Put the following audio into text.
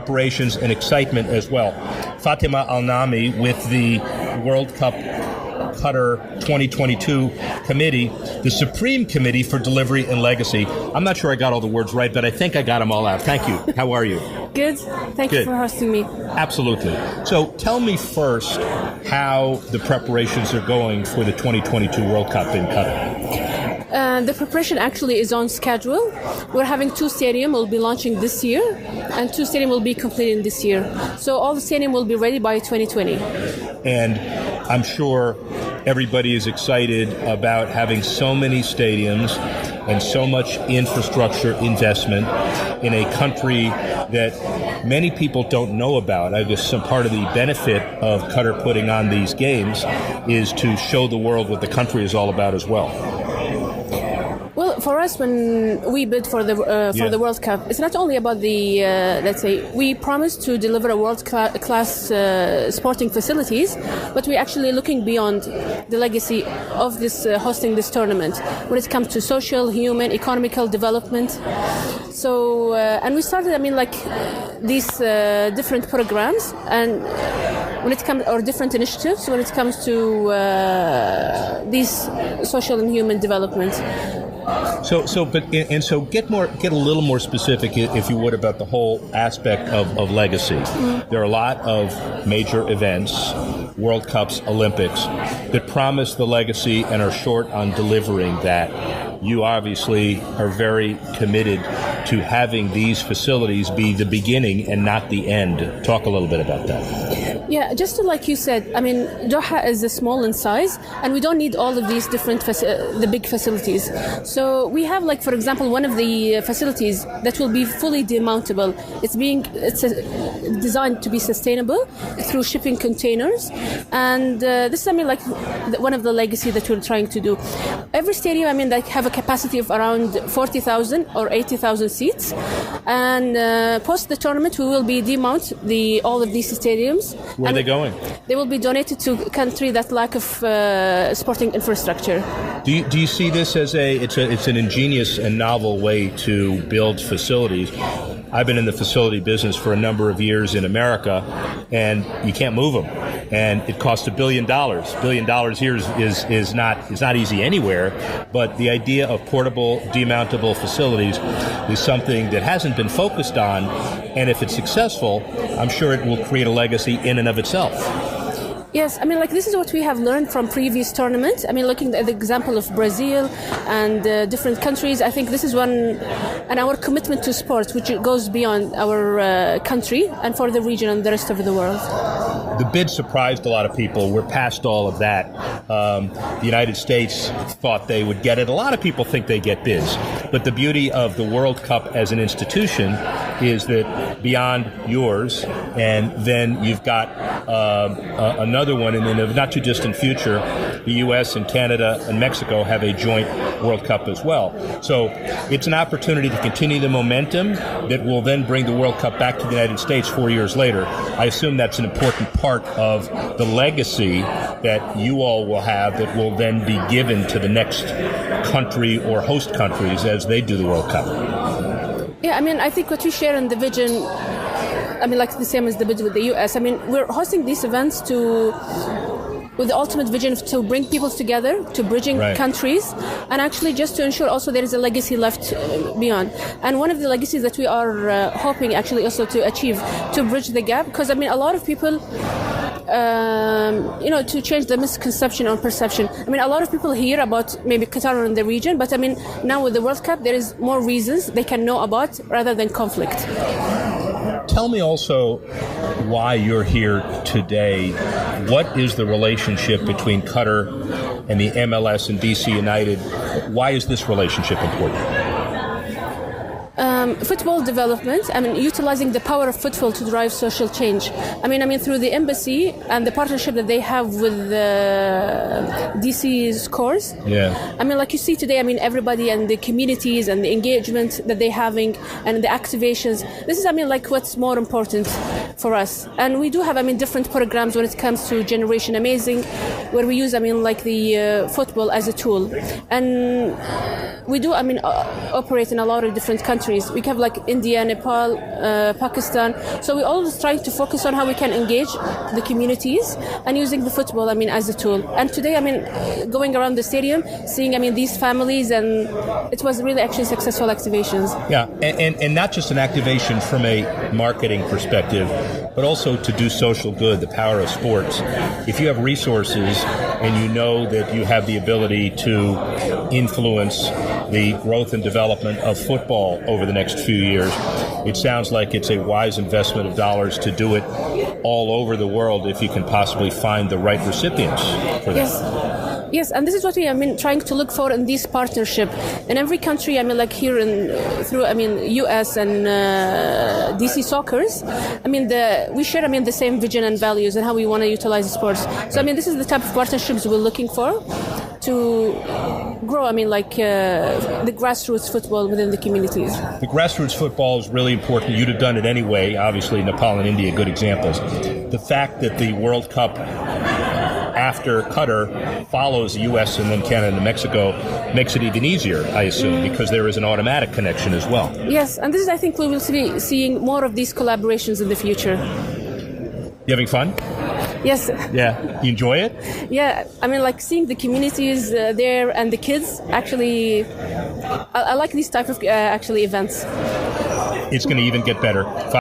Preparations and excitement as well. Fatma Al-Nuaimi with the World Cup Qatar 2022 committee, the Supreme Committee for Delivery and Legacy. I'm not sure I got all the words right, but I think I got them all out. Thank you. How are you? Good. Thank you for hosting me. Absolutely. So tell me first how the preparations are going for the 2022 World Cup in Qatar. The preparation actually is on schedule. We're having 2 stadiums will be launching this year, and 2 stadiums will be completed this year. So all the stadiums will be ready by 2020. And I'm sure everybody is excited about having so many stadiums and so much infrastructure investment in a country that many people don't know about. I guess some part of the benefit of Qatar putting on these games is to show the world what the country is all about as well. Well, for us, when we bid for the World Cup, it's not only about the let's say we promised to deliver a world-class sporting facilities, but we're actually looking beyond the legacy of this hosting this tournament when it comes to social, human, economical development. So, and we started, these different programs and. When it comes, or different initiatives, when it comes to these social and human development. So get a little more specific, if you would, about the whole aspect of legacy. Mm-hmm. There are a lot of major events, World Cups, Olympics, that promise the legacy and are short on delivering that. You obviously are very committed to having these facilities be the beginning and not the end. Talk a little bit about that. Yeah, just like you said, Doha is small in size, and we don't need all of these different the big facilities. So we have, for example, one of the facilities that will be fully demountable. It's designed to be sustainable through shipping containers, and this is one of the legacy that we're trying to do. Every stadium, have a capacity of around 40,000 or 80,000 seats, and post the tournament, we will be demount all of these stadiums. Where are they going? They will be donated to countries that lack of sporting infrastructure. Do you see this as it's an ingenious and novel way to build facilities? I've been in the facility business for a number of years in America, and you can't move them. And it costs $1 billion. $1 billion here is not easy anywhere. But the idea of portable, demountable facilities is something that hasn't been focused on. And if it's successful, I'm sure it will create a legacy in and of itself. Yes, this is what we have learned from previous tournaments. Looking at the example of Brazil and different countries, I think this is one, and our commitment to sports, which goes beyond our country and for the region and the rest of the world. The bid surprised a lot of people. We're past all of that. The United States thought they would get it. A lot of people think they get bids. But the beauty of the World Cup as an institution is that beyond yours, and then you've got another one, and in the not too distant future, the U.S. and Canada and Mexico have a joint World Cup as well. So it's an opportunity to continue the momentum that will then bring the World Cup back to the United States 4 years later. I assume that's an important part of the legacy that you all will have that will then be given to the next country or host countries as they do the World Cup. Yeah, I think what we share in the vision, the same as the vision with the U.S. We're hosting these events with the ultimate vision to bring people together, to bridging countries, and actually just to ensure also there is a legacy left beyond. And one of the legacies that we are hoping actually also to achieve, to bridge the gap, because a lot of people, to change the misconception or perception. A lot of people hear about maybe Qatar in the region, but now with the World Cup, there is more reasons they can know about rather than conflict. Tell me also why you're here today. What is the relationship between Qatar and the MLS and DC United? Why is this relationship important? Football development, utilizing the power of football to drive social change. Through the embassy and the partnership that they have with DC's cores. Yeah. Like you see today, everybody and the communities and the engagement that they're having and the activations. This is, what's more important for us. And we do have, different programs when it comes to Generation Amazing, where we use, the football as a tool. And we do, operate in a lot of different countries. We have like India, Nepal, Pakistan. So we're always trying to focus on how we can engage the communities and using the football, as a tool. And today, going around the stadium, seeing, these families, and it was really actually successful activations. Yeah, and not just an activation from a marketing perspective, but also to do social good, the power of sports. If you have resources and you know that you have the ability to influence the growth and development of football over the next few years, it sounds like it's a wise investment of dollars to do it all over the world if you can possibly find the right recipients for that. Yes, and this is what we trying to look for in this partnership. In every country, like here through US and DC Soccers, we share the same vision and values and how we want to utilize sports. So this is the type of partnerships we're looking for to grow, the grassroots football within the communities. The grassroots football is really important. You'd have done it anyway. Obviously, Nepal and India, good examples. The fact that the World Cup after Qatar follows the U.S. and then Canada and Mexico makes it even easier, I assume, because there is an automatic connection as well. Yes, and this is, I think, we will be seeing more of these collaborations in the future. You having fun? Yes. Yeah. You enjoy it? Yeah. Seeing the communities there and the kids, actually, I like these type of events. It's going to even get better.